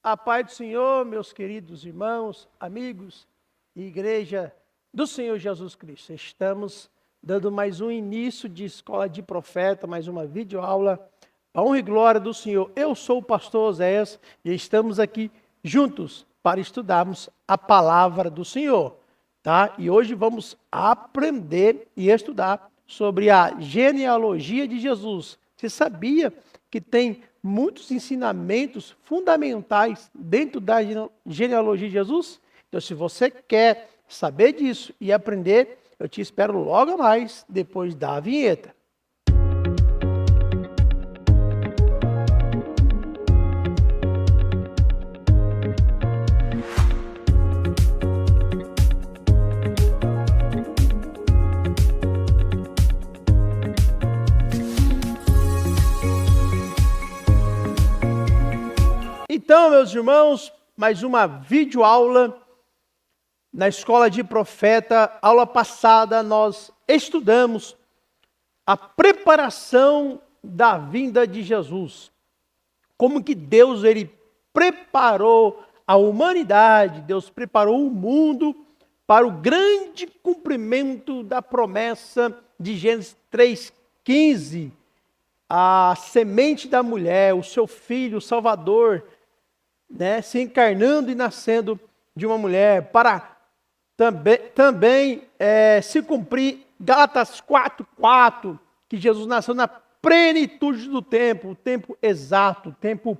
A paz do Senhor, meus queridos irmãos, amigos e igreja do Senhor Jesus Cristo. Estamos dando mais um início de Escola de Profeta, mais uma videoaula. A honra e glória do Senhor. Eu sou o pastor Oséias e estamos aqui juntos para estudarmos a palavra do Senhor, tá? E hoje vamos aprender e estudar sobre a genealogia de Jesus. Você sabia que tem muitos ensinamentos fundamentais dentro da genealogia de Jesus? Então, se você quer saber disso e aprender, eu te espero logo mais, depois da vinheta. Então, meus irmãos, mais uma videoaula na Escola de Profeta. Aula passada nós estudamos a preparação da vinda de Jesus. Como que Deus ele preparou a humanidade, Deus preparou o mundo para o grande cumprimento da promessa de Gênesis 3:15. A semente da mulher, o seu filho, o Salvador, né, se encarnando e nascendo de uma mulher, para também se cumprir Gálatas 4:4, que Jesus nasceu na plenitude do tempo, o tempo exato, o tempo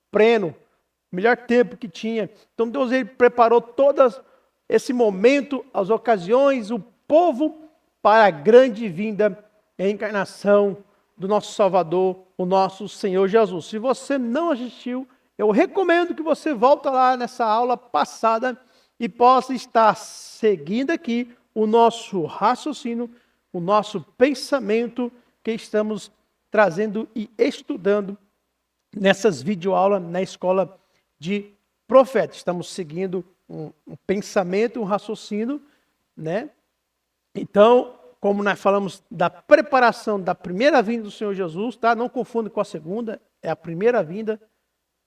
pleno, o melhor tempo que tinha. Então Deus ele preparou todo esse momento, as ocasiões, o povo para a grande vinda e a encarnação do nosso Salvador, o nosso Senhor Jesus. Se você não assistiu, eu recomendo que você volte lá nessa aula passada e possa estar seguindo aqui o nosso raciocínio, o nosso pensamento que estamos trazendo e estudando nessas videoaulas na Escola de Profeta. Estamos seguindo um pensamento, um raciocínio, né? Então, como nós falamos da preparação da primeira vinda do Senhor Jesus, tá? Não confunda com a segunda, é a primeira vinda.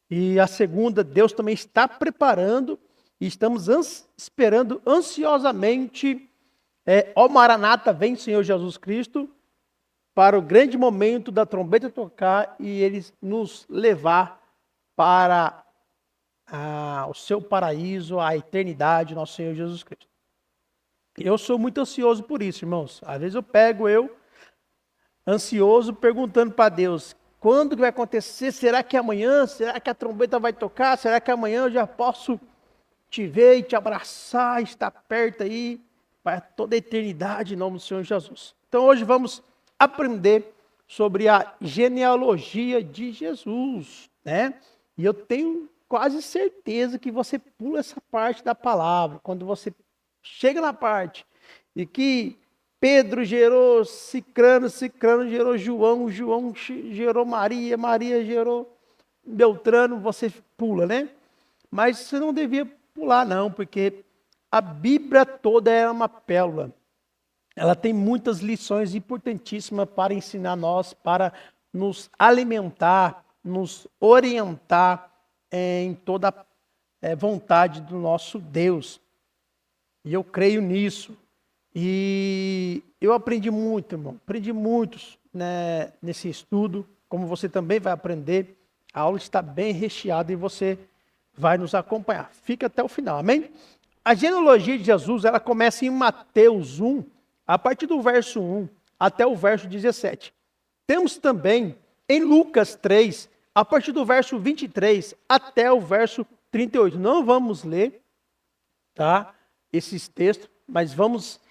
E a segunda, Deus também está preparando e estamos esperando ansiosamente, ó Maranata, vem Senhor Jesus Cristo, para o grande momento da trombeta tocar e Ele nos levar para o seu paraíso, a eternidade, nosso Senhor Jesus Cristo. Eu sou muito ansioso por isso, irmãos. Às vezes eu ansioso, perguntando para Deus, quando que vai acontecer? Será que é amanhã? Será que a trombeta vai tocar? Será que amanhã eu já posso te ver e te abraçar, estar perto aí, para toda a eternidade, em nome do Senhor Jesus. Então hoje vamos aprender sobre a genealogia de Jesus, né? E eu tenho quase certeza que você pula essa parte da palavra, quando você chega na parte de que Pedro gerou Cicrano, Cicrano gerou João, João gerou Maria, Maria gerou Beltrano, você pula, né? Mas você não devia pular não, porque a Bíblia toda é uma pérola. Ela tem muitas lições importantíssimas para ensinar nós, para nos alimentar, nos orientar em toda a vontade do nosso Deus. E eu creio nisso. E eu aprendi muito, irmão. Aprendi muito, né, nesse estudo. Como você também vai aprender, a aula está bem recheada e você vai nos acompanhar. Fica até o final, amém? A genealogia de Jesus, ela começa em Mateus 1, a partir do verso 1 até o verso 17. Temos também em Lucas 3, a partir do verso 23 até o verso 38. Não vamos ler, tá, esses textos, mas vamos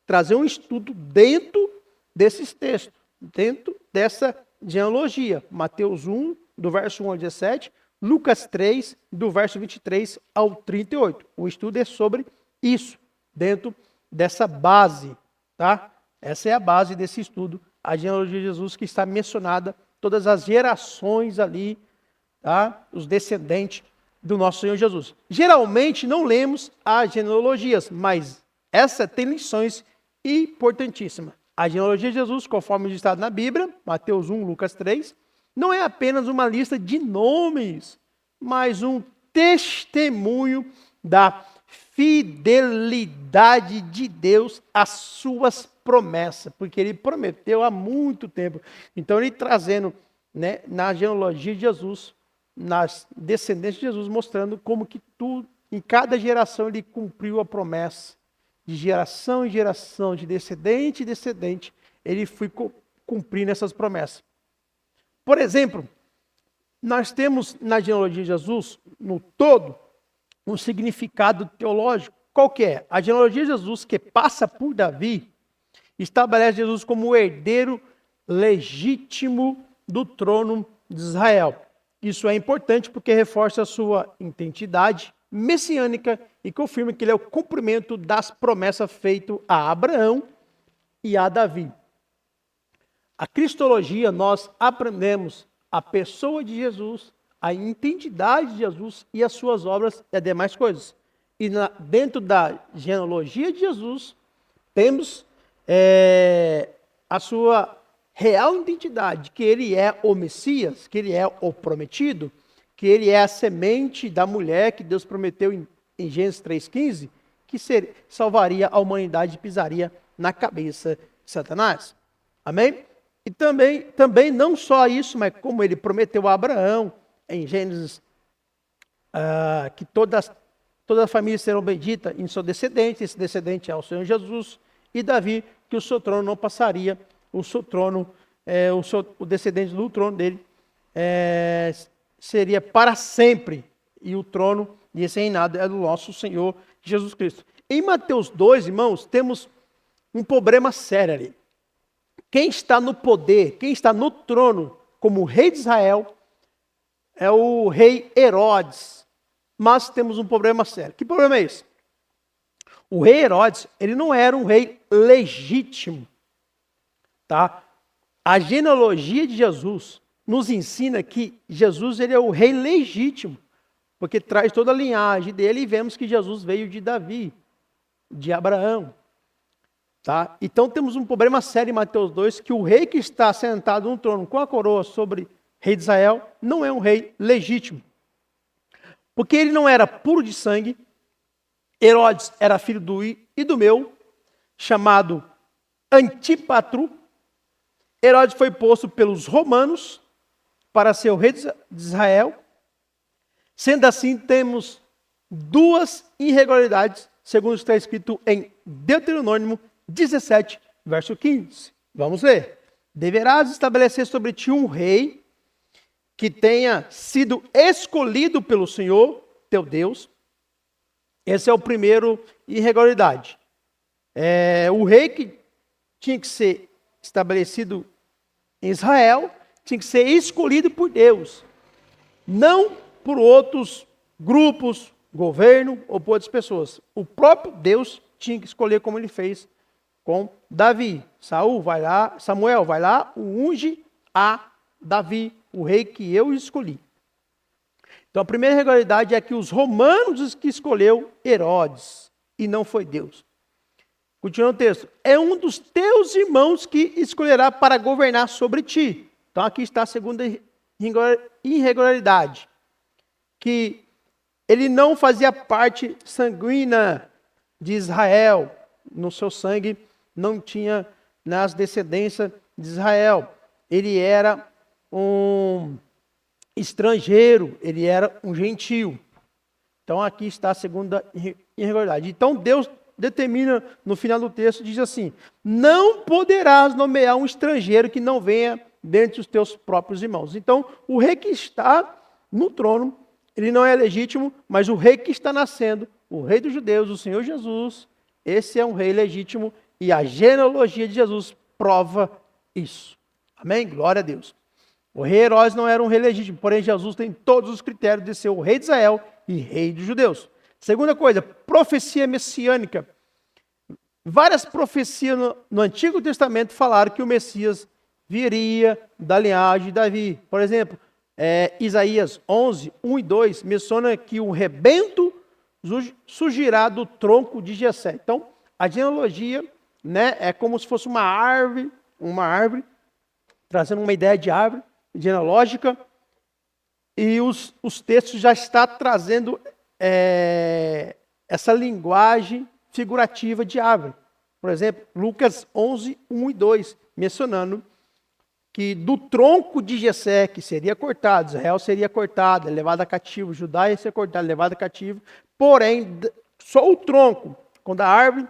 trazer um estudo dentro desses textos, dentro dessa genealogia. Mateus 1, do verso 1 ao 17, Lucas 3, do verso 23 ao 38. O estudo é sobre isso, dentro dessa base, tá? Essa é a base desse estudo, a genealogia de Jesus, que está mencionada, todas as gerações ali, tá? Os descendentes do nosso Senhor Jesus. Geralmente não lemos as genealogias, mas essa tem lições importantíssimas. A genealogia de Jesus, conforme registrado na Bíblia, Mateus 1, Lucas 3, não é apenas uma lista de nomes, mas um testemunho da fidelidade de Deus às suas promessas, porque ele prometeu há muito tempo. Então, ele trazendo, né, na genealogia de Jesus, nas descendências de Jesus, mostrando como que tudo, em cada geração, ele cumpriu a promessa. De geração em geração, de descendente em descendente, ele foi cumprindo essas promessas. Por exemplo, nós temos na genealogia de Jesus, no todo, um significado teológico. Qual que é? A genealogia de Jesus, que passa por Davi, estabelece Jesus como o herdeiro legítimo do trono de Israel. Isso é importante porque reforça a sua identidade messiânica e confirma que ele é o cumprimento das promessas feitas a Abraão e a Davi. A cristologia, nós aprendemos a pessoa de Jesus, a identidade de Jesus e as suas obras e as demais coisas. E dentro da genealogia de Jesus, temos a sua real identidade, que ele é o Messias, que ele é o prometido, que ele é a semente da mulher que Deus prometeu em Gênesis 3,15, que salvaria a humanidade e pisaria na cabeça de Satanás. Amém? E também não só isso, mas como ele prometeu a Abraão, em Gênesis, que toda a família será bendita em seu descendente, esse descendente é o Senhor Jesus, e Davi, que o seu trono não passaria, o seu trono, o descendente do trono dele seria para sempre, e o trono e esse reinado é do nosso Senhor Jesus Cristo. Em Mateus 2, irmãos, temos um problema sério ali. Quem está no poder, quem está no trono como rei de Israel é o rei Herodes. Mas temos um problema sério. Que problema é esse? O rei Herodes, ele não era um rei legítimo. Tá? A genealogia de Jesus nos ensina que Jesus ele é o rei legítimo, porque traz toda a linhagem dele e vemos que Jesus veio de Davi, de Abraão. Tá? Então temos um problema sério em Mateus 2, que o rei que está sentado no trono com a coroa sobre rei de Israel não é um rei legítimo. Porque ele não era puro de sangue. Herodes era filho do Idumeu, chamado Antípatro. Herodes foi posto pelos romanos para ser o rei de Israel. Sendo assim, temos duas irregularidades, segundo está escrito em Deuteronômio 17, verso 15. Vamos ler. Deverás estabelecer sobre ti um rei que tenha sido escolhido pelo Senhor, teu Deus. Esse é o primeiro irregularidade. O rei que tinha que ser estabelecido em Israel, tinha que ser escolhido por Deus, não por outros grupos, governo ou por outras pessoas. O próprio Deus tinha que escolher, como ele fez com Davi. Samuel vai lá, unge a Davi, o rei que eu escolhi. Então a primeira irregularidade é que os romanos que escolheu Herodes, e não foi Deus. Continuando o texto. É um dos teus irmãos que escolherá para governar sobre ti. Então aqui está a segunda irregularidade. Que ele não fazia parte sanguínea de Israel. No seu sangue não tinha nas descendências de Israel. Ele era um estrangeiro, ele era um gentio. Então aqui está a segunda irregularidade. Então Deus determina no final do texto, diz assim: não poderás nomear um estrangeiro que não venha dentre os teus próprios irmãos. Então o rei que está no trono, ele não é legítimo, mas o rei que está nascendo, o rei dos judeus, o Senhor Jesus, esse é um rei legítimo e a genealogia de Jesus prova isso. Amém? Glória a Deus. O rei Herodes não era um rei legítimo, porém Jesus tem todos os critérios de ser o rei de Israel e rei dos judeus. Segunda coisa, profecia messiânica. Várias profecias no Antigo Testamento falaram que o Messias viria da linhagem de Davi. Por exemplo, Isaías 11, 1 e 2 menciona que o rebento surgirá do tronco de Jessé. Então, a genealogia, né, é como se fosse uma árvore, trazendo uma ideia de árvore genealógica. E os textos já estão trazendo essa linguagem figurativa de árvore. Por exemplo, Lucas 11, 1 e 2, mencionando que do tronco de Jessé, que seria cortado, Israel seria cortado, levado a cativo, Judá ia ser cortado, levado a cativo, porém, só o tronco, quando a árvore,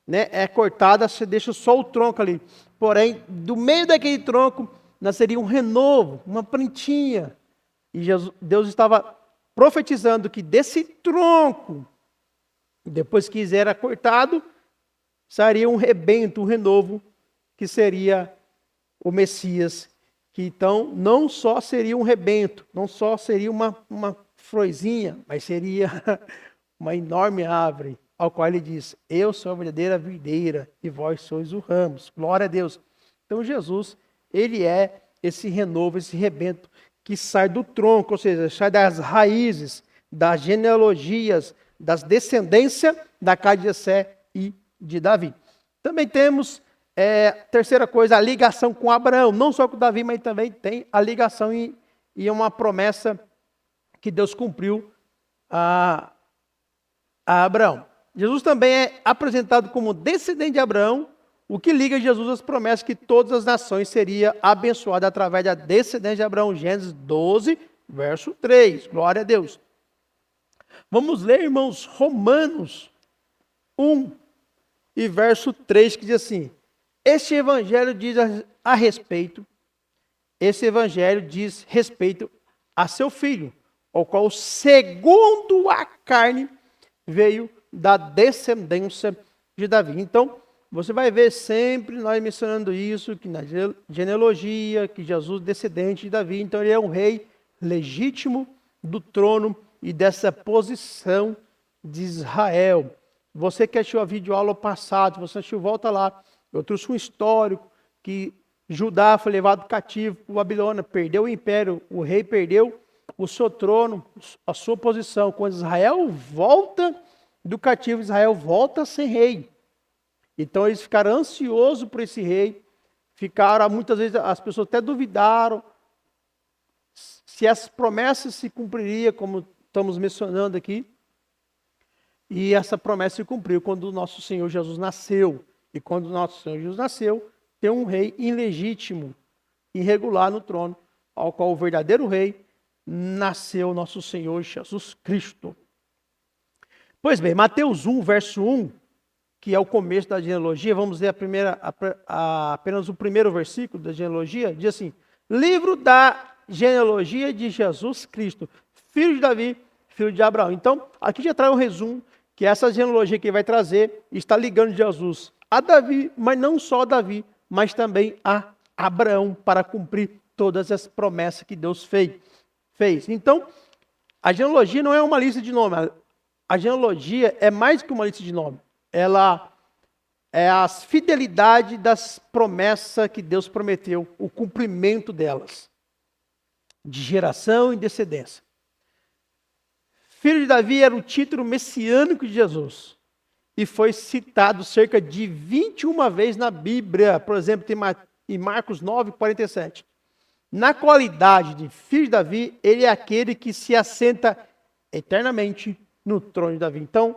né, é cortada, você deixa só o tronco ali, porém, do meio daquele tronco, nasceria um renovo, uma plantinha, e Deus estava profetizando que desse tronco, depois que era cortado, sairia um rebento, um renovo, que seria o Messias, que então não só seria um rebento, não só seria uma florzinha, mas seria uma enorme árvore, ao qual ele diz, eu sou a verdadeira videira e vós sois o ramos. Glória a Deus. Então Jesus, ele é esse renovo, esse rebento que sai do tronco, ou seja, sai das raízes, das genealogias, das descendências da casa de Jessé e de Davi. Também temos terceira coisa, a ligação com Abraão, não só com Davi, mas também tem a ligação e uma promessa que Deus cumpriu a Abraão. Jesus também é apresentado como descendente de Abraão, o que liga Jesus às promessas que todas as nações seriam abençoadas através da descendência de Abraão, Gênesis 12, verso 3. Glória a Deus. Vamos ler, irmãos, Romanos 1 e verso 3, que diz assim, esse evangelho diz respeito a seu filho, o qual, segundo a carne, veio da descendência de Davi. Então, você vai ver sempre nós mencionando isso, que na genealogia, que Jesus é descendente de Davi, então ele é um rei legítimo do trono e dessa posição de Israel. Você que assistiu a videoaula passada, você assistiu, volta lá. Eu trouxe um histórico que Judá foi levado cativo para Babilônia, perdeu o império, o rei perdeu o seu trono, a sua posição. Quando Israel volta do cativo, Israel volta a ser rei. Então eles ficaram ansiosos por esse rei, muitas vezes as pessoas até duvidaram se as promessas se cumpririam, como estamos mencionando aqui. E essa promessa se cumpriu quando o nosso Senhor Jesus nasceu. E quando o nosso Senhor Jesus nasceu, tem um rei ilegítimo, irregular no trono, ao qual o verdadeiro rei nasceu, nosso Senhor Jesus Cristo. Pois bem, Mateus 1, verso 1, que é o começo da genealogia, vamos ler apenas o primeiro versículo da genealogia, diz assim, livro da genealogia de Jesus Cristo, filho de Davi, filho de Abraão. Então, aqui já traz um resumo, que essa genealogia que vai trazer está ligando Jesus a Davi, mas não só a Davi, mas também a Abraão, para cumprir todas as promessas que Deus fez. Então, a genealogia não é uma lista de nomes, a genealogia é mais que uma lista de nomes. Ela é a fidelidade das promessas que Deus prometeu, o cumprimento delas, de geração e descendência. Filho de Davi era o título messiânico de Jesus e foi citado cerca de 21 vezes na Bíblia, por exemplo, tem em Marcos 9, 47. Na qualidade de filho de Davi, ele é aquele que se assenta eternamente no trono de Davi. Então,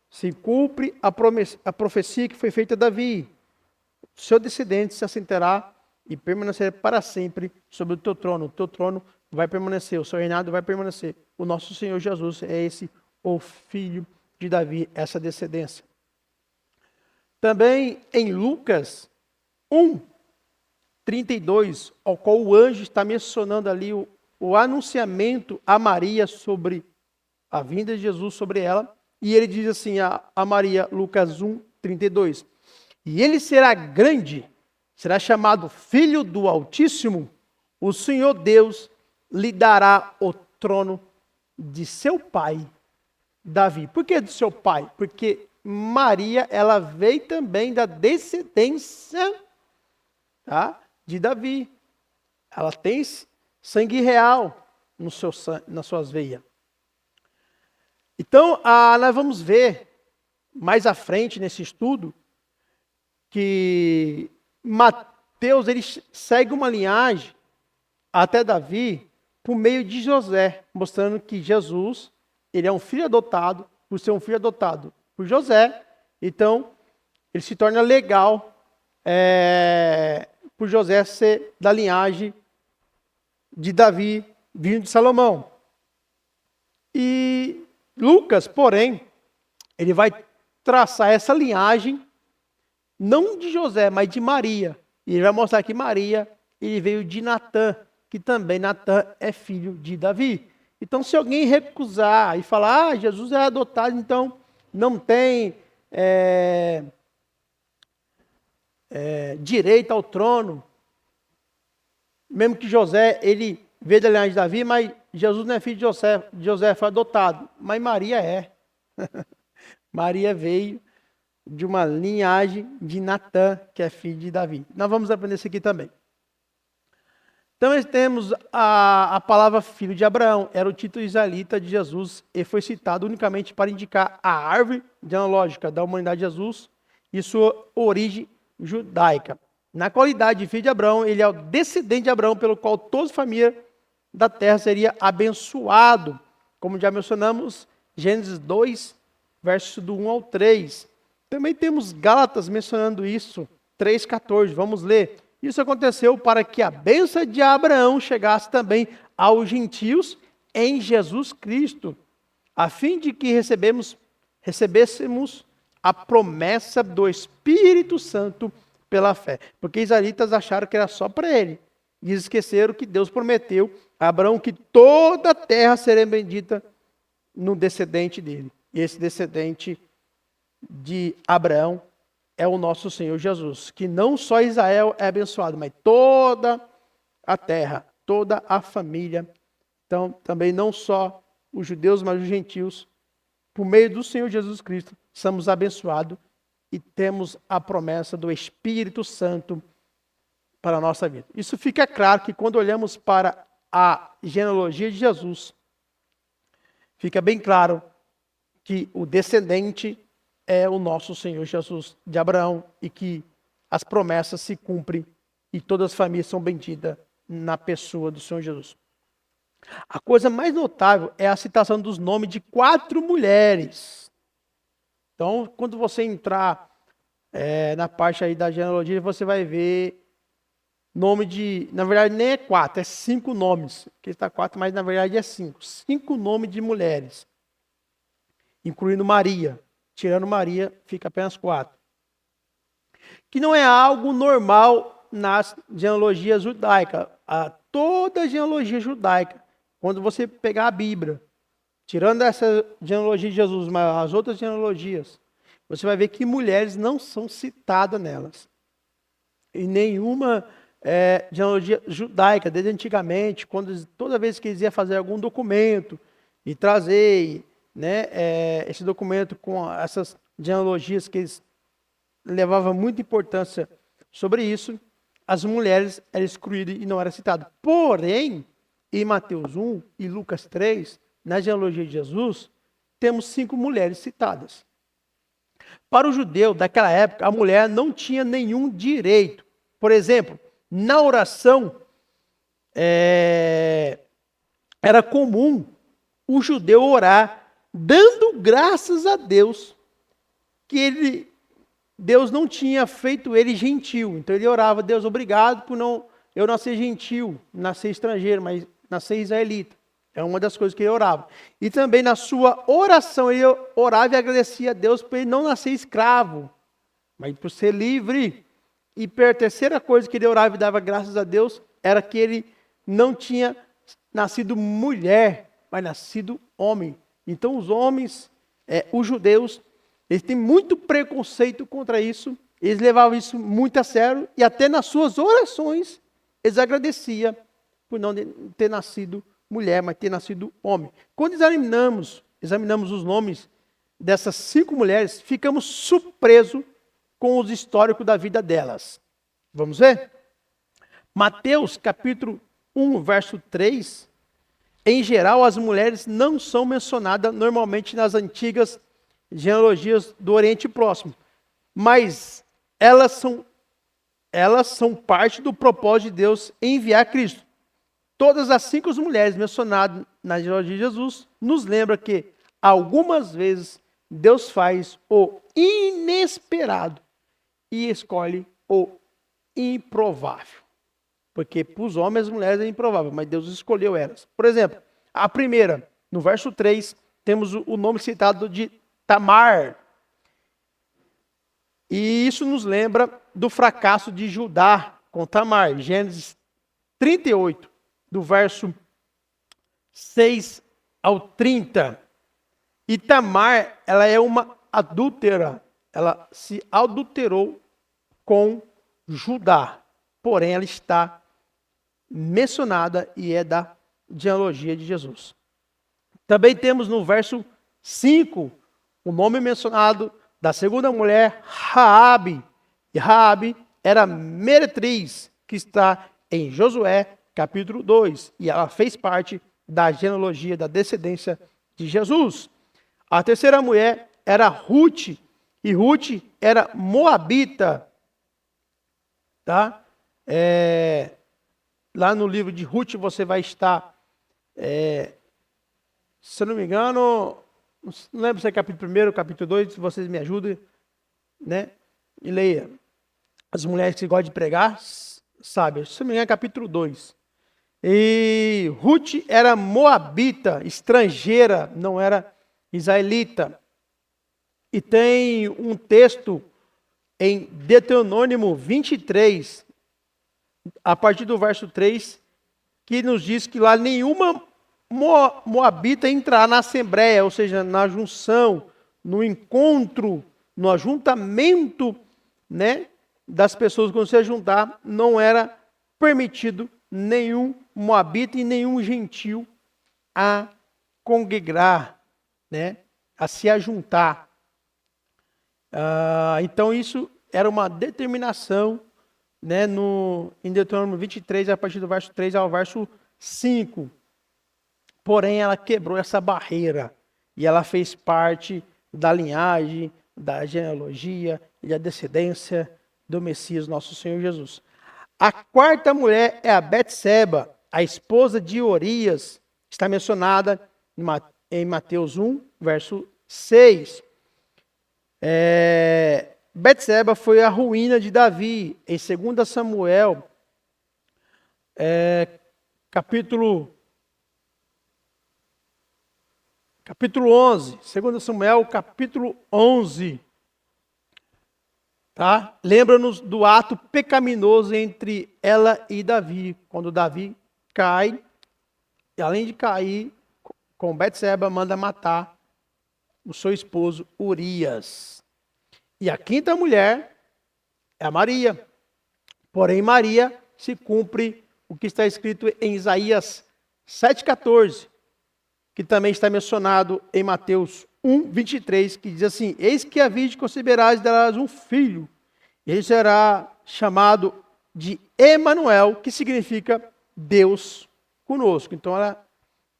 se cumpre a profecia que foi feita a Davi. Seu descendente se assentará e permanecerá para sempre sobre o teu trono. O teu trono vai permanecer, o seu reinado vai permanecer. O nosso Senhor Jesus é esse, o filho de Davi, essa descendência. Também em Lucas 1, 32, ao qual o anjo está mencionando ali o anunciamento a Maria sobre a vinda de Jesus sobre ela. E ele diz assim a Maria, Lucas 1, 32. E ele será grande, será chamado Filho do Altíssimo. O Senhor Deus lhe dará o trono de seu pai, Davi. Por que do seu pai? Porque Maria, ela veio também da descendência, tá, de Davi. Ela tem sangue real nas suas veias. Então, nós vamos ver mais à frente nesse estudo que Mateus ele segue uma linhagem até Davi, por meio de José, mostrando que Jesus, ele é um filho adotado, por ser um filho adotado por José, então ele se torna legal por José ser da linhagem de Davi, vindo de Salomão. E Lucas, porém, ele vai traçar essa linhagem, não de José, mas de Maria. E ele vai mostrar que Maria, ele veio de Natã, que também Natã é filho de Davi. Então, se alguém recusar e falar, Jesus é adotado, então não tem direito ao trono, mesmo que José, ele veio da linhagem de Davi, mas Jesus não é filho de José, foi adotado. Mas Maria é. Maria veio de uma linhagem de Natã, que é filho de Davi. Nós vamos aprender isso aqui também. Então, nós temos a palavra filho de Abraão. Era o título israelita de Jesus e foi citado unicamente para indicar a árvore genealógica da humanidade de Jesus e sua origem judaica. Na qualidade de filho de Abraão, ele é o descendente de Abraão, pelo qual toda a família da terra seria abençoado. Como já mencionamos, Gênesis 2, versos do 1 ao 3. Também temos Gálatas mencionando isso, 3,14. Vamos ler. Isso aconteceu para que a bênção de Abraão chegasse também aos gentios em Jesus Cristo, a fim de que recebêssemos a promessa do Espírito Santo pela fé. Porque os israelitas acharam que era só para ele. E esqueceram que Deus prometeu a Abraão que toda a terra seria bendita no descendente dele. E esse descendente de Abraão é o nosso Senhor Jesus, que não só Israel é abençoado, mas toda a terra, toda a família. Então, também não só os judeus, mas os gentios, por meio do Senhor Jesus Cristo, somos abençoados e temos a promessa do Espírito Santo para a nossa vida. Isso fica claro que quando olhamos para a genealogia de Jesus, fica bem claro que o descendente é o nosso Senhor Jesus de Abraão e que as promessas se cumprem e todas as famílias são benditas na pessoa do Senhor Jesus. A coisa mais notável é a citação dos nomes de 4 mulheres. Então, quando você entrar na parte aí da genealogia, você vai ver nome de, na verdade nem é 4, é 5 nomes. Aqui está 4, mas na verdade é 5. 5 nomes de mulheres, incluindo Maria. Tirando Maria, fica apenas 4. Que não é algo normal nas genealogias judaicas. Toda a genealogia judaica, quando você pegar a Bíblia, tirando essa genealogia de Jesus, mas as outras genealogias, você vai ver que mulheres não são citadas nelas. Em nenhuma genealogia judaica, desde antigamente, toda vez que eles iam fazer algum documento e trazer esse documento com essas genealogias que eles levavam muita importância sobre isso, as mulheres eram excluídas e não eram citadas. Porém, em Mateus 1 e Lucas 3, na genealogia de Jesus, temos 5 mulheres citadas. Para o judeu daquela época, a mulher não tinha nenhum direito. Por exemplo, na oração, era comum o judeu orar dando graças a Deus que Deus não tinha feito ele gentil. Então ele orava, Deus, obrigado por eu não ser gentil, nascer estrangeiro, mas nascer israelita. É uma das coisas que ele orava. E também na sua oração, ele orava e agradecia a Deus por ele não nascer escravo, mas por ser livre. E a terceira coisa que ele orava e dava graças a Deus era que ele não tinha nascido mulher, mas nascido homem. Então os homens, os judeus, eles têm muito preconceito contra isso. Eles levavam isso muito a sério e até nas suas orações eles agradeciam por não ter nascido mulher, mas ter nascido homem. Quando examinamos os nomes dessas 5 mulheres, ficamos surpresos com os históricos da vida delas. Vamos ver? Mateus capítulo 1, verso 3. Em geral, as mulheres não são mencionadas normalmente nas antigas genealogias do Oriente Próximo, mas elas são parte do propósito de Deus em enviar Cristo. todas as 5 mulheres mencionadas na genealogia de Jesus nos lembra que algumas vezes Deus faz o inesperado e escolhe o improvável. Porque para os homens e as mulheres é improvável, mas Deus escolheu elas. Por exemplo, a primeira, no verso 3, temos o nome citado de Tamar. E isso nos lembra do fracasso de Judá com Tamar. Gênesis 38, do verso 6 ao 30. E Tamar, ela é uma adúltera. Ela se adulterou com Judá. Porém, ela está mencionada e é da genealogia de Jesus. Também temos no verso 5 o nome mencionado da segunda mulher, Raabe. E Raabe era meretriz, que está em Josué, capítulo 2. E ela fez parte da genealogia, da descendência de Jesus. A terceira mulher era Ruth. E Ruth era moabita. Tá? Lá no livro de Ruth você vai estar, se eu não me engano, não lembro se é capítulo 1 ou capítulo 2, se vocês me ajudem, né? E leia. As mulheres que gostam de pregar, sabe, se eu não me engano é capítulo 2. E Ruth era moabita, estrangeira, não era israelita. E tem um texto em Deuteronômio 23, a partir do verso 3, que nos diz que lá nenhuma moabita entrará na assembleia, ou seja, na junção, no encontro, no ajuntamento, né, das pessoas quando se juntar, não era permitido nenhum moabita e nenhum gentil a congregar, né, a se ajuntar. Então isso era uma determinação, né, em Deuteronômio 23, a partir do verso 3 ao verso 5. Porém, ela quebrou essa barreira e ela fez parte da linhagem, da genealogia e da descendência do Messias, nosso Senhor Jesus. A quarta mulher é a Betseba, a esposa de Urias, está mencionada em Mateus 1, verso 6. Betseba foi a ruína de Davi. Em 2 Samuel, capítulo 11. 2 Samuel, capítulo 11. Tá? Lembra-nos do ato pecaminoso entre ela e Davi. Quando Davi cai, e além de cair, com Betseba, manda matar o seu esposo Urias. E a quinta mulher é a Maria. Porém, Maria se cumpre o que está escrito em Isaías 7,14, que também está mencionado em Mateus 1, 23, que diz assim: eis que a virgem conceberás e darás um filho, e ele será chamado de Emanuel, que significa Deus conosco. Então,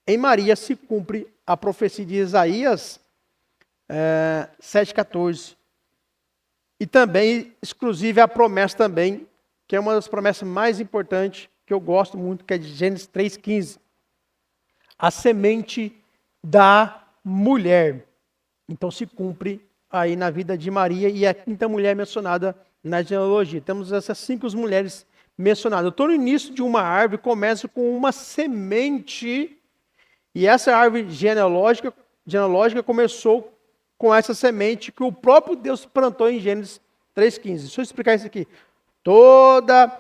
em Maria se cumpre a profecia de Isaías 7,14. E também, exclusive, a promessa também, que é uma das promessas mais importantes, que eu gosto muito, que é de Gênesis 3,15. A semente da mulher. Então se cumpre aí na vida de Maria e a quinta mulher mencionada na genealogia. Temos essas 5 mulheres mencionadas. Eu estou no início de uma árvore, começa com uma semente, e essa árvore genealógica começou com essa semente que o próprio Deus plantou em Gênesis 3,15. Deixa eu explicar isso aqui. Toda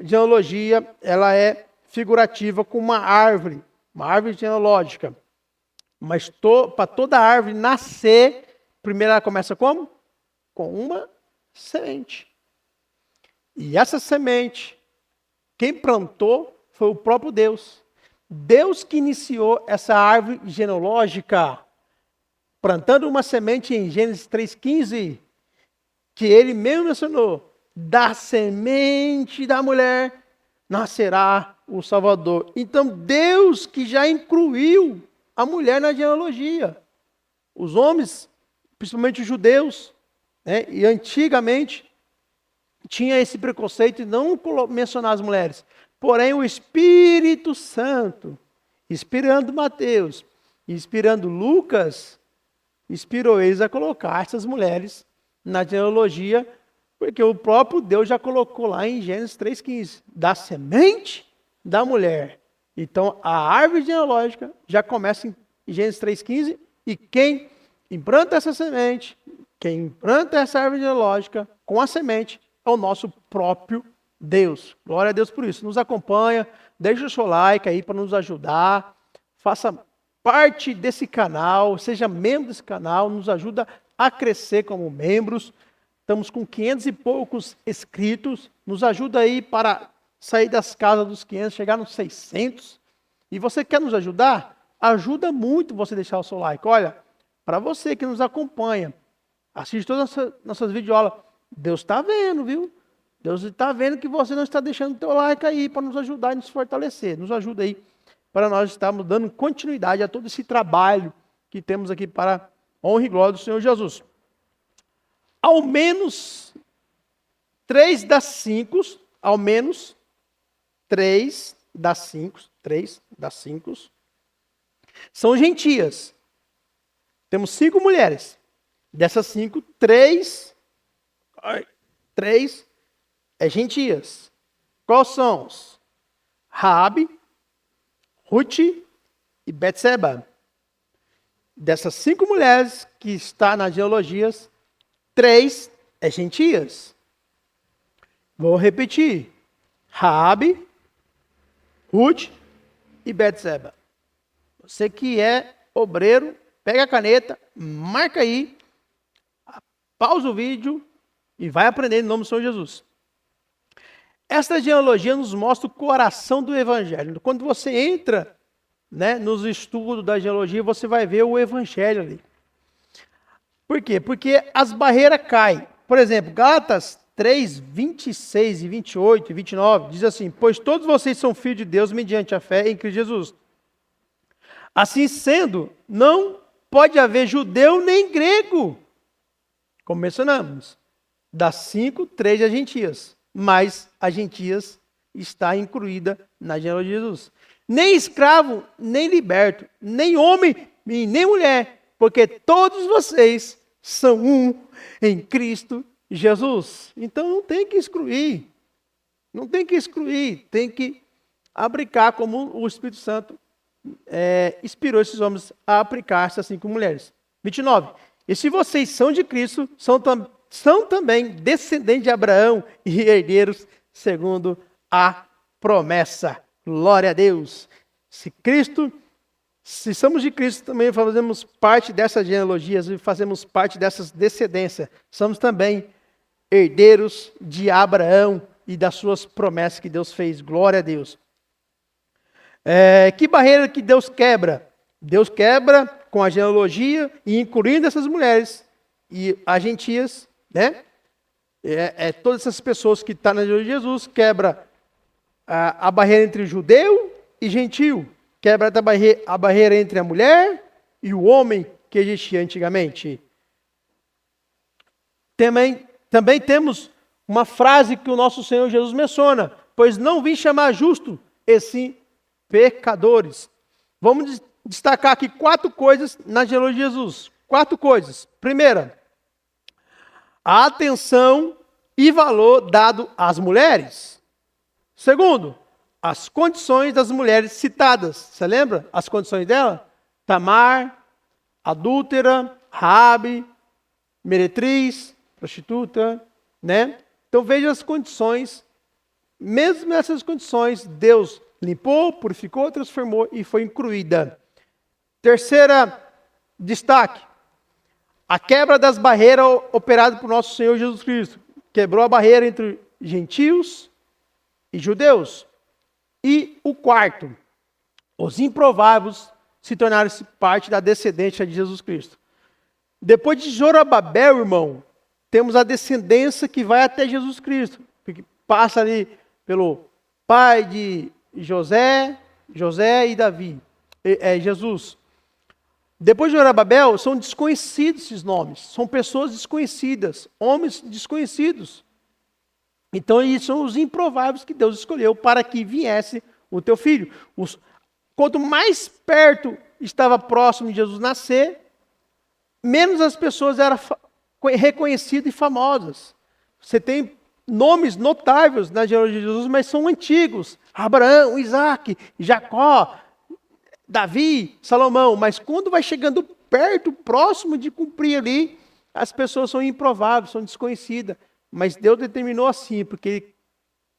genealogia, ela é figurativa com uma árvore genealógica. Mas para toda árvore nascer, primeiro ela começa como? Com uma semente. E essa semente, quem plantou foi o próprio Deus. Deus que iniciou essa árvore genealógica, plantando uma semente em Gênesis 3,15, que ele mesmo mencionou: da semente da mulher nascerá o Salvador. Então, Deus que já incluiu a mulher na genealogia. Os homens, principalmente os judeus, né, e antigamente, tinha esse preconceito de não mencionar as mulheres. Porém, o Espírito Santo, inspirando Mateus, inspirando Lucas, inspirou eles a colocar essas mulheres na genealogia, porque o próprio Deus já colocou lá em Gênesis 3,15, da semente da mulher. Então, a árvore genealógica já começa em Gênesis 3,15, e quem implanta essa semente, quem implanta essa árvore genealógica com a semente, é o nosso próprio Deus. Glória a Deus por isso. Nos acompanha, deixa o seu like aí para nos ajudar, faça parte desse canal, seja membro desse canal, nos ajuda a crescer como membros. Estamos com 500 e poucos inscritos, nos ajuda aí para sair das casas dos 500, chegar nos 600. E você quer nos ajudar? Ajuda muito você deixar o seu like. Olha, para você que nos acompanha, assiste todas as nossas videoaulas, Deus está vendo, viu? Deus está vendo que você não está deixando o teu like aí para nos ajudar e nos fortalecer. Nos ajuda aí para nós estarmos dando continuidade a todo esse trabalho que temos aqui para a honra e glória do Senhor Jesus. Ao menos 3 das 5, ao menos 3 das 5 são gentias. Temos 5 mulheres. Dessas 5, 3 é gentias. Quais são? Raabe, Ruth e Betseba. Dessas 5 mulheres que está nas genealogias, 3 é gentias. Vou repetir. Raabe, Ruth e Betseba. Você que é obreiro, pega a caneta, marca aí, pausa o vídeo e vai aprender em nome do Senhor Jesus. Esta genealogia nos mostra o coração do evangelho. Quando você entra, nos estudos da genealogia, você vai ver o evangelho ali. Por quê? Porque as barreiras caem. Por exemplo, Gálatas 3, 26 e 28 e 29, diz assim: pois todos vocês são filhos de Deus mediante a fé em Cristo Jesus. Assim sendo, não pode haver judeu nem grego. Como mencionamos, das 5, 3 é gentias. Mas a gentias está incluída na genealogia de Jesus. Nem escravo, nem liberto, nem homem, nem mulher, porque todos vocês são um em Cristo Jesus. Então não tem que excluir. Não tem que excluir, tem que aplicar como o Espírito Santo inspirou esses homens a aplicar essas 5 mulheres. 29. E se vocês são de Cristo, são também descendentes de Abraão e herdeiros segundo a promessa. Glória a Deus. Se somos de Cristo, também fazemos parte dessas genealogias e fazemos parte dessas descendências. Somos também herdeiros de Abraão e das suas promessas que Deus fez. Glória a Deus. Que barreira que Deus quebra? Deus quebra com a genealogia e incluindo essas mulheres e as gentias, todas essas pessoas que estão na genealogia de Jesus, quebra a barreira entre judeu e gentio, quebra a barreira entre a mulher e o homem que existia antigamente. Também temos uma frase que o nosso Senhor Jesus menciona: pois não vim chamar justo, e sim pecadores. Vamos destacar aqui 4 coisas na genealogia de Jesus. 4 coisas. Primeira, a atenção e valor dado às mulheres. Segundo, as condições das mulheres citadas. Você lembra as condições dela? Tamar, adúltera, Raabe, meretriz, prostituta, Então veja as condições. Mesmo nessas condições, Deus limpou, purificou, transformou e foi incluída. Terceira destaque: a quebra das barreiras operada por nosso Senhor Jesus Cristo. Quebrou a barreira entre gentios e judeus. E o quarto: os improváveis se tornaram parte da descendência de Jesus Cristo. Depois de Zorobabel, irmão, temos a descendência que vai até Jesus Cristo, que passa ali pelo pai de José e Davi, Jesus. Depois de Zorobabel, são desconhecidos esses nomes, são pessoas desconhecidas, homens desconhecidos. Então, esses são os improváveis que Deus escolheu para que viesse o teu filho. Quanto mais perto estava próximo de Jesus nascer, menos as pessoas eram reconhecidas e famosas. Você tem nomes notáveis na genealogia de Jesus, mas são antigos. Abraão, Isaac, Jacó, Davi, Salomão. Mas quando vai chegando perto, próximo de cumprir ali, as pessoas são improváveis, são desconhecidas. Mas Deus determinou assim, porque Ele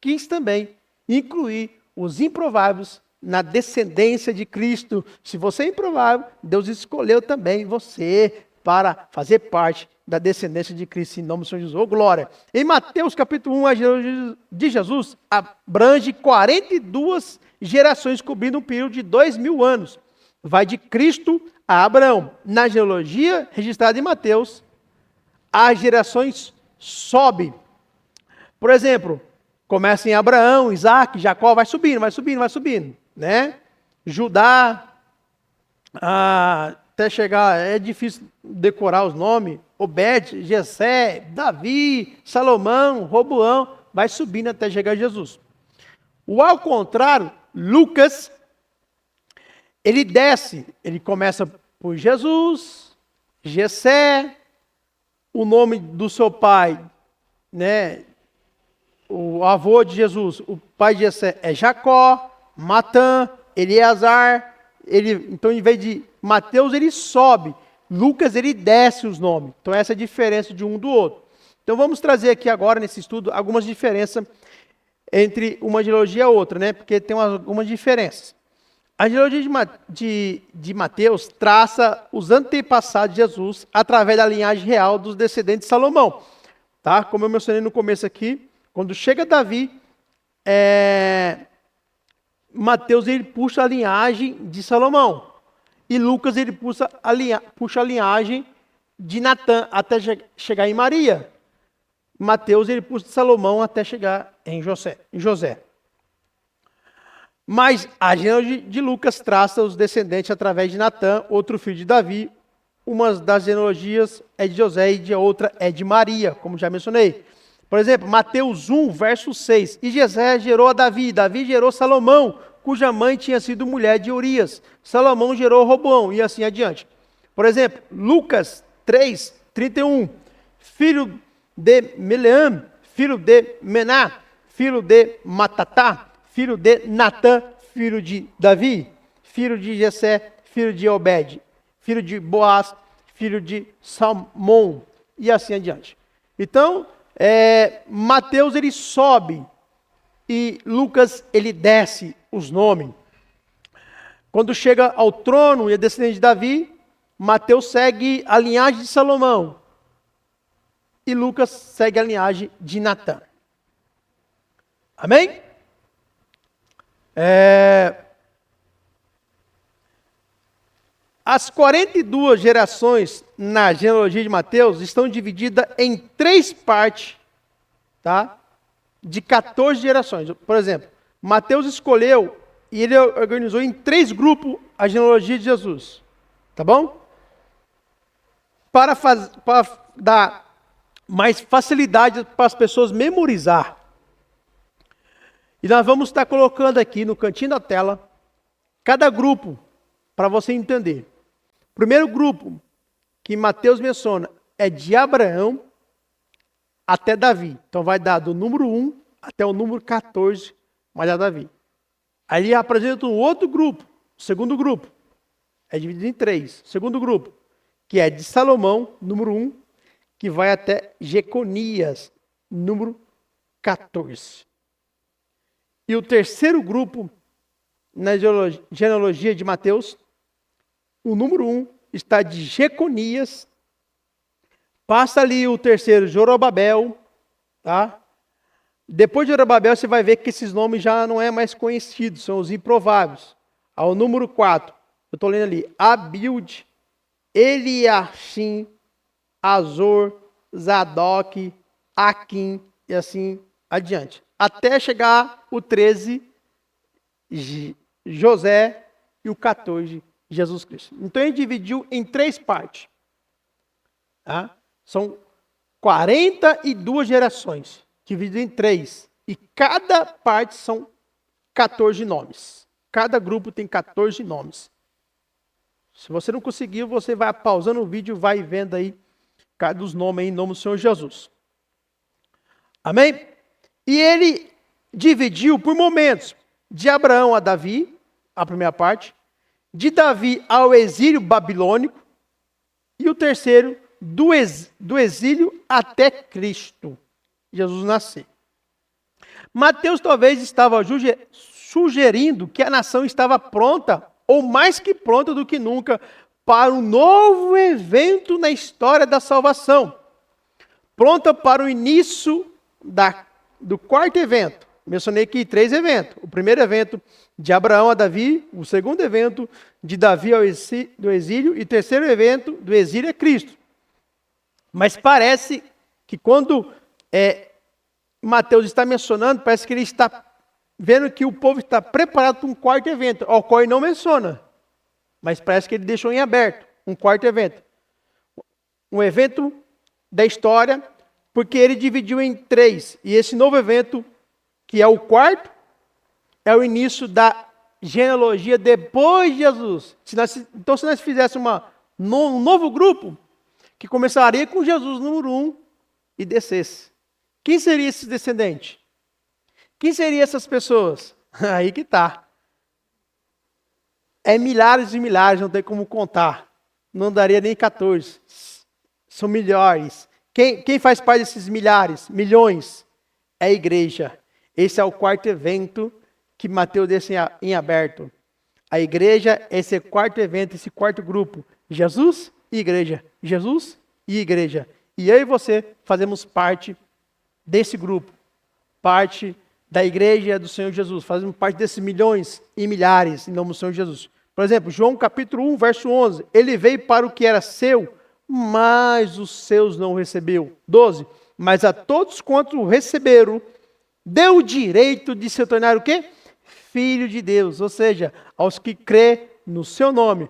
quis também incluir os improváveis na descendência de Cristo. Se você é improvável, Deus escolheu também você para fazer parte da descendência de Cristo, em nome do Senhor Jesus. Oh, glória! Em Mateus capítulo 1, a genealogia de Jesus abrange 42 gerações, cobrindo um período de 2000 anos. Vai de Cristo a Abraão. Na genealogia registrada em Mateus, as gerações sobem. Por exemplo, começa em Abraão, Isaac, Jacó, vai subindo, né? Judá, até chegar, é difícil decorar os nomes, Obed, Jessé, Davi, Salomão, Roboão, vai subindo até chegar a Jesus. Ao contrário, Lucas, ele desce, ele começa por Jesus, Jessé, o nome do seu pai, né? O avô de Jesus, o pai de Jessé é Jacó, Matã, Eleazar. Então, em vez de Mateus, ele sobe. Lucas, ele desce os nomes. Então, essa é a diferença de um do outro. Então, vamos trazer aqui agora, nesse estudo, algumas diferenças entre uma genealogia e outra, né? Porque tem algumas diferenças. A genealogia de Mateus traça os antepassados de Jesus através da linhagem real dos descendentes de Salomão. Tá? Como eu mencionei no começo aqui, quando chega Davi, Mateus ele puxa a linhagem de Salomão. E Lucas ele puxa a linhagem de Natã até chegar em Maria. Mateus ele puxa de Salomão até chegar em José. Mas a genealogia de Lucas traça os descendentes através de Natã, outro filho de Davi. Uma das genealogias é de José e a outra é de Maria, como já mencionei. Por exemplo, Mateus 1, verso 6. E Jessé gerou a Davi, Davi gerou Salomão, cuja mãe tinha sido mulher de Urias. Salomão gerou Roboão, e assim adiante. Por exemplo, Lucas 3, 31. Filho de Meleam, filho de Mená, filho de Matatá, filho de Natã, filho de Davi, filho de Jessé, filho de Obed, filho de Boaz, filho de Salmão, e assim adiante. Então, Mateus ele sobe e Lucas ele desce os nomes. Quando chega ao trono e a descendente de Davi, Mateus segue a linhagem de Salomão e Lucas segue a linhagem de Natã. Amém? As 42 gerações na genealogia de Mateus estão divididas em 3 partes, tá? De 14 gerações. Por exemplo, Mateus escolheu e ele organizou em 3 grupos a genealogia de Jesus. Tá bom? Para dar mais facilidade para as pessoas memorizar. E nós vamos estar colocando aqui no cantinho da tela cada grupo para você entender. O primeiro grupo que Mateus menciona é de Abraão até Davi. Então vai dar do número 1 até o número 14, mas é Davi. Aí ele apresenta um outro grupo, o segundo grupo. É dividido em 3. O segundo grupo, que é de Salomão, número 1, que vai até Jeconias, número 14. E o terceiro grupo, na genealogia de Mateus, o número 1 está de Jeconias, passa ali o terceiro, Zorobabel, tá? Depois de Zorobabel, você vai ver que esses nomes já não é mais conhecidos, são os improváveis. Ao número 4, eu estou lendo ali, Abiúde, Eliashim, Azor, Zadok, Aquim e assim adiante. Até chegar o 13, José, e o 14, Jesus Cristo. Então ele dividiu em 3 partes. Tá? São 42 gerações. dividido em 3. E cada parte são 14 nomes. Cada grupo tem 14 nomes. Se você não conseguiu, você vai pausando o vídeo, vai vendo aí cada dos nomes aí, em nome do Senhor Jesus. Amém? E ele dividiu por momentos, de Abraão a Davi, a primeira parte, de Davi ao exílio babilônico, e o terceiro, do exílio até Cristo, Jesus nascer. Mateus talvez estava sugerindo que a nação estava pronta, ou mais que pronta do que nunca, para um novo evento na história da salvação. Pronta para o início do quarto evento. Mencionei aqui 3 eventos. O primeiro evento de Abraão a Davi, o segundo evento de Davi do exílio, e o terceiro evento do exílio é Cristo. Mas parece que quando Mateus está mencionando, parece que ele está vendo que o povo está preparado para um quarto evento, ao qual ele não menciona. Mas parece que ele deixou em aberto um quarto evento. Um evento da história, porque ele dividiu em 3. E esse novo evento, que é o quarto, é o início da genealogia depois de Jesus. Então, se nós fizéssemos um novo grupo, que começaria com Jesus número 1 e descesse. Quem seria esse descendente? Quem seriam essas pessoas? Aí que está. É milhares e milhares, não tem como contar. Não daria nem 14. São milhares. Quem faz parte desses milhares, milhões? É a igreja. Esse é o quarto evento que Mateus deixa em aberto. A igreja, esse é o quarto evento, esse quarto grupo. Jesus e igreja. Jesus e igreja. E eu e você fazemos parte desse grupo. Parte da igreja do Senhor Jesus. Fazemos parte desses milhões e milhares em nome do Senhor Jesus. Por exemplo, João capítulo 1, verso 11. Ele veio para o que era seu, mas os seus não recebeu. 12. Mas a todos quanto o receberam, deu o direito de se tornar o quê? Filho de Deus. Ou seja, aos que crê no seu nome.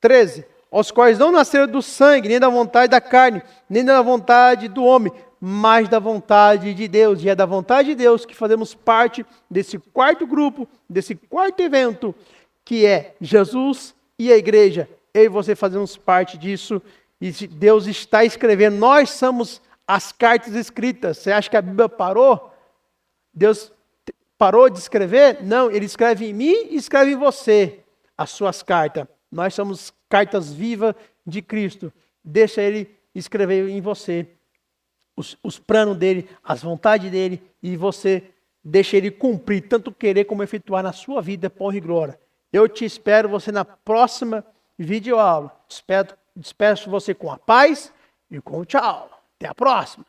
13. Aos quais não nasceram do sangue, nem da vontade da carne, nem da vontade do homem, mas da vontade de Deus. E é da vontade de Deus que fazemos parte desse quarto grupo, desse quarto evento, que é Jesus e a igreja. Eu e você fazemos parte disso. E Deus está escrevendo. Nós somos as cartas escritas. Você acha que a Bíblia parou? Deus parou de escrever? Não, Ele escreve em mim e escreve em você as suas cartas. Nós somos cartas vivas de Cristo. Deixa Ele escrever em você os planos dEle, as vontades dEle, e você deixa Ele cumprir, tanto querer como efetuar na sua vida, por e glória. Eu te espero você na próxima videoaula. Despeço você com a paz e com o tchau. Até a próxima.